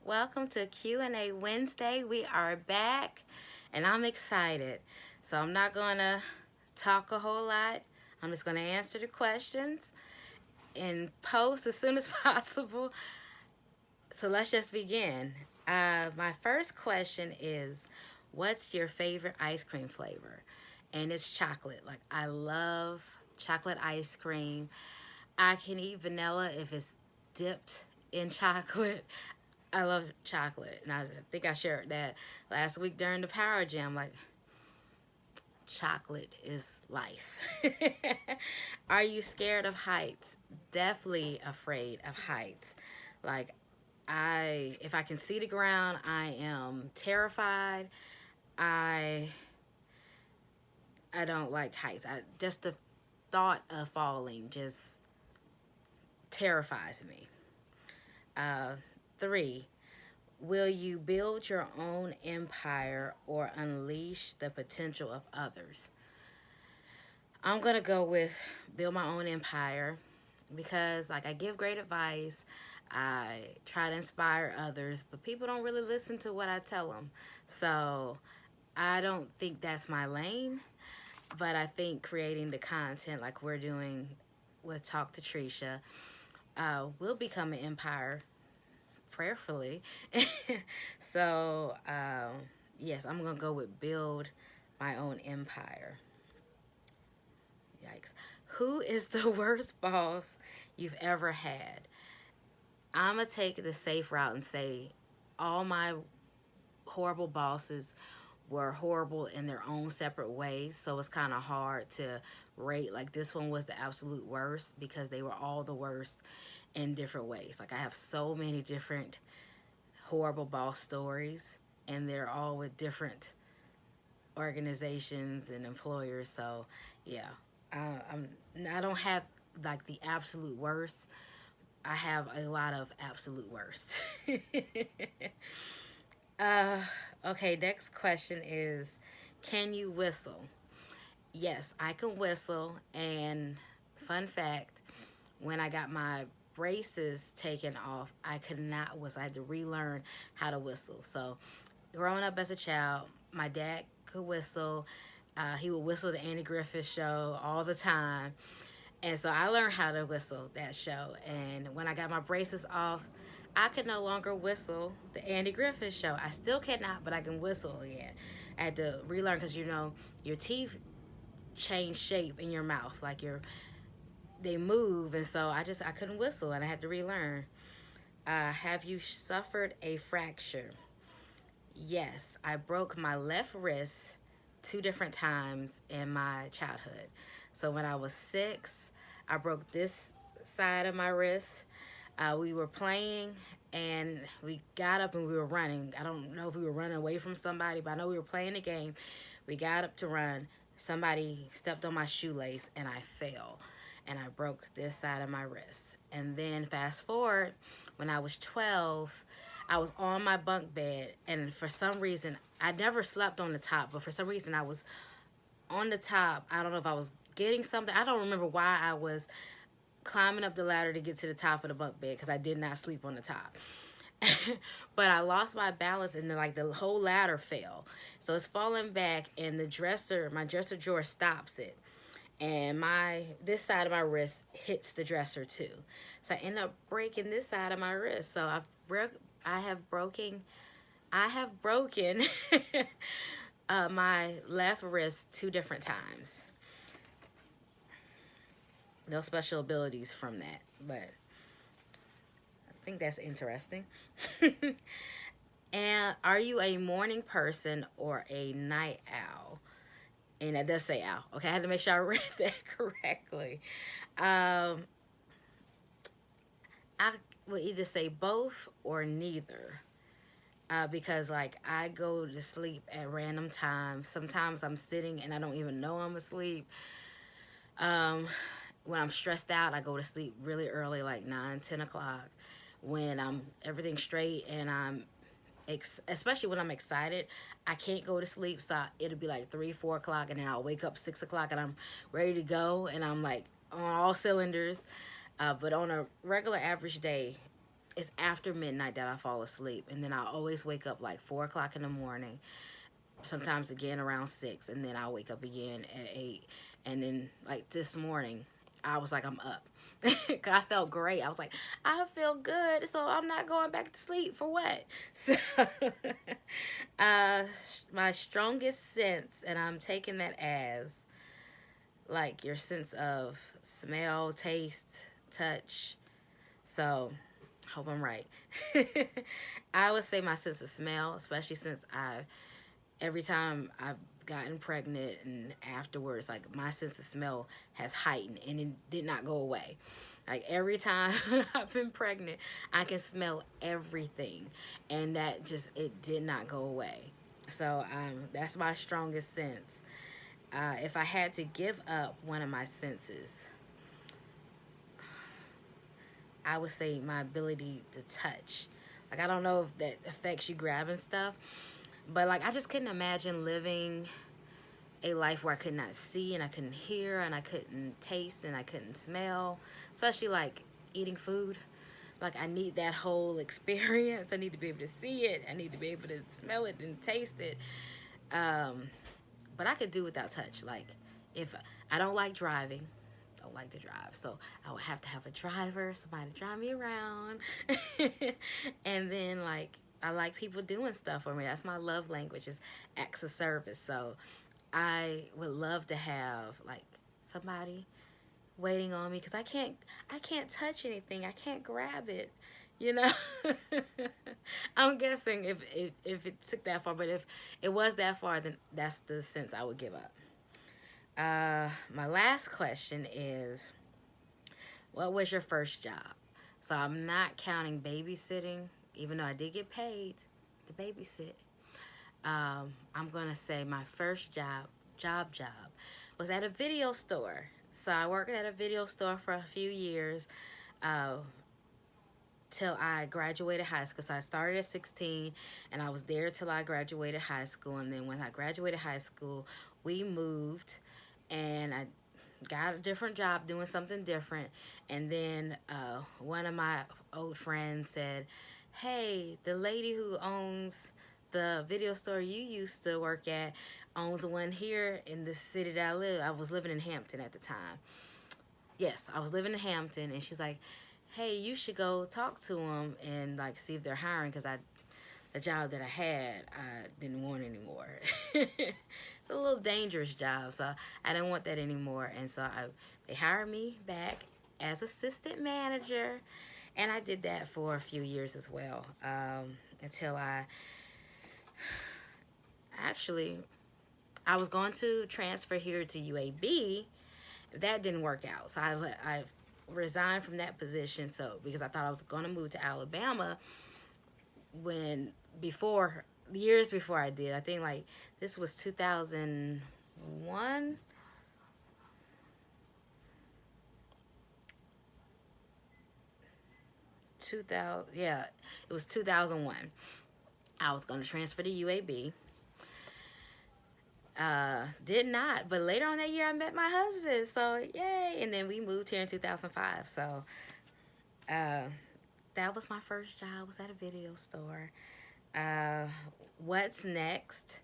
Welcome to Q&A Wednesday. We are back and I'm excited. So I'm not going to talk a whole lot. I'm just going to answer the questions and post as soon as possible. So let's just begin. My first question is, what's your favorite ice cream flavor? And it's chocolate. Like, I love chocolate ice cream. I can eat vanilla if it's dipped in chocolate. I love chocolate, and I think I shared that last week during the Power Jam. Like, chocolate is life. Are you scared of heights? Definitely afraid of heights. Like, if I can see the ground, I am terrified. I I don't like heights. Just the thought of falling just terrifies me. Uh, 3, will you build your own empire or unleash the potential of others? I'm going to go with build my own empire because, like, I give great advice. I try to inspire others, but people don't really listen to what I tell them. So I don't think that's my lane, but I think creating the content like we're doing with Talk to Trisha will become an empire prayerfully. So, yes, I'm going to go with build my own empire. Yikes. Who is the worst boss you've ever had? I'm going to take the safe route and say all my horrible bosses were horrible in their own separate ways. So it's kind of hard to rate. Like, this one was the absolute worst because they were all the worst in different ways. Like, I have so many different horrible boss stories, and they're all with different organizations and employers. So yeah, I don't have like the absolute worst. I have a lot of absolute worst. uh, okay, next question is, can you whistle? Yes, I can whistle. And fun fact, when I got my braces taken off, I could not whistle. I had to relearn how to whistle. So growing up as a child, my dad could whistle. He would whistle the Andy Griffith Show all the time. And so I learned how to whistle that show. And when I got my braces off, I could no longer whistle the Andy Griffith Show. I still cannot, but I can whistle again. I had to relearn because, your teeth change shape in your mouth. Like, they move. And so I couldn't whistle and I had to relearn. Have you suffered a fracture? Yes, I broke my left wrist 2 different times in my childhood. So when I was 6, I broke this side of my wrist. We were playing and we got up and we were running. I don't know if we were running away from somebody, but I know we were playing a game. We got up to run. Somebody stepped on my shoelace and I fell and I broke this side of my wrist. And then fast forward, when I was 12, I was on my bunk bed, and for some reason, I never slept on the top, but for some reason, I was on the top. I don't know if I was getting something. I don't remember why I was climbing up the ladder to get to the top of the bunk bed because I did not sleep on the top. But I lost my balance and then, like, the whole ladder fell. So it's falling back, and my dresser drawer stops it. And this side of my wrist hits the dresser too. So I end up breaking this side of my wrist. So I have broken my left wrist 2 different times. No special abilities from that, but I think that's interesting. And are you a morning person or a night owl? And that does say owl. Okay, I had to make sure I read that correctly. Um, I will either say both or neither. Because, like, I go to sleep at random times. Sometimes I'm sitting and I don't even know I'm asleep. When I'm stressed out, I go to sleep really early, like 9, 10 o'clock. When everything's straight and especially when I'm excited, I can't go to sleep. So it'll be like 3, 4 o'clock, and then I'll wake up 6 o'clock and I'm ready to go and I'm like on all cylinders. But on a regular average day, it's after midnight that I fall asleep, and then I always wake up like 4 o'clock in the morning. Sometimes again around 6, and then I'll wake up again at 8. And then like this morning, I was like, I'm up. Cause I felt great. I was like, I feel good, so I'm not going back to sleep for what? So, uh, my strongest sense, and I'm taking that as like your sense of smell, taste, touch. So, hope I'm right. I would say my sense of smell, especially since every time I've gotten pregnant and afterwards, like my sense of smell has heightened and it did not go away. Like every time I've been pregnant, I can smell everything, and that just it did not go away. So that's my strongest sense. If I had to give up one of my senses, I would say my ability to touch. Like I don't know if that affects you grabbing stuff, but like I just couldn't imagine living a life where I could not see and I couldn't hear and I couldn't taste and I couldn't smell, especially like eating food. Like I need that whole experience. I need to be able to see it. I need to be able to smell it and taste it. Um, but I could do without touch. Like if I don't like driving, don't like to drive, so I would have to have a driver, somebody to drive me around. And then like I like people doing stuff for me. That's my love language, is acts of service. So I would love to have like somebody waiting on me, because I can't touch anything. I can't grab it. You know, I'm guessing if it took that far, but if it was that far, then that's the sense I would give up. My last question is, what was your first job? So I'm not counting babysitting, even though I did get paid to babysit. I'm gonna say my first job was at a video store. So I worked at a video store for a few years, uh, till I graduated high school. So I started at 16, and I was there till I graduated high school. And then when I graduated high school, we moved, and I got a different job doing something different. And then one of my old friends said, hey, the lady who owns the video store you used to work at owns one here in the city that I live. I was living in Hampton at the time. Yes, I was living in Hampton, and she's like, hey, you should go talk to them and like see if they're hiring, because the job that I had, I didn't want anymore. It's a little dangerous job, so I didn't want that anymore. And so they hired me back as assistant manager, and I did that for a few years as well, until I was going to transfer here to UAB. That didn't work out, so I resigned from that position. So because I thought I was going to move to Alabama, when before years before I did. I think like this was 2001. 2000, yeah, it was 2001. I was going to transfer to UAB. Did not, but later on that year I met my husband, so yay. And then we moved here in 2005. So that was my first job, was at a video store. What's next?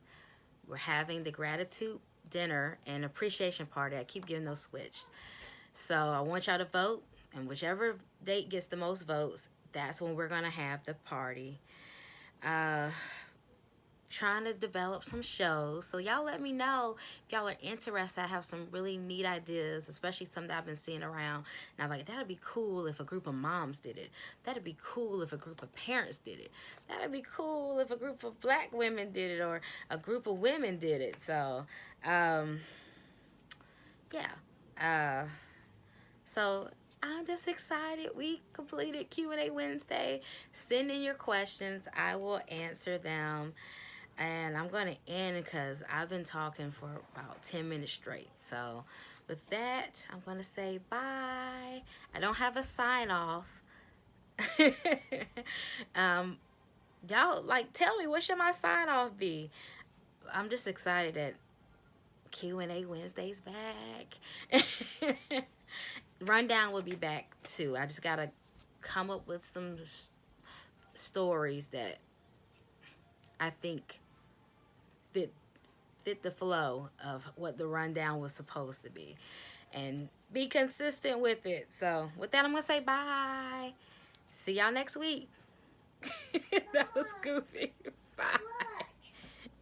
We're having the gratitude dinner and appreciation party. I keep getting those switched. So I want y'all to vote, and whichever date gets the most votes, that's when we're going to have the party. Trying to develop some shows. So y'all let me know if y'all are interested. I have some really neat ideas, especially some that I've been seeing around. And I'm like, that'd be cool if a group of moms did it. That'd be cool if a group of parents did it. That'd be cool if a group of black women did it, or a group of women did it. So, yeah. So I'm just excited. We completed Q&A Wednesday. Send in your questions. I will answer them. And I'm going to end because I've been talking for about 10 minutes straight. So with that, I'm going to say bye. I don't have a sign off. Y'all, like, tell me, what should my sign off be? I'm just excited that Q&A Wednesday's back. Rundown will be back too. I just got to come up with some stories that I think fit the flow of what the rundown was supposed to be, and be consistent with it. So with that, I'm gonna say bye. See y'all next week. That was goofy. Bye.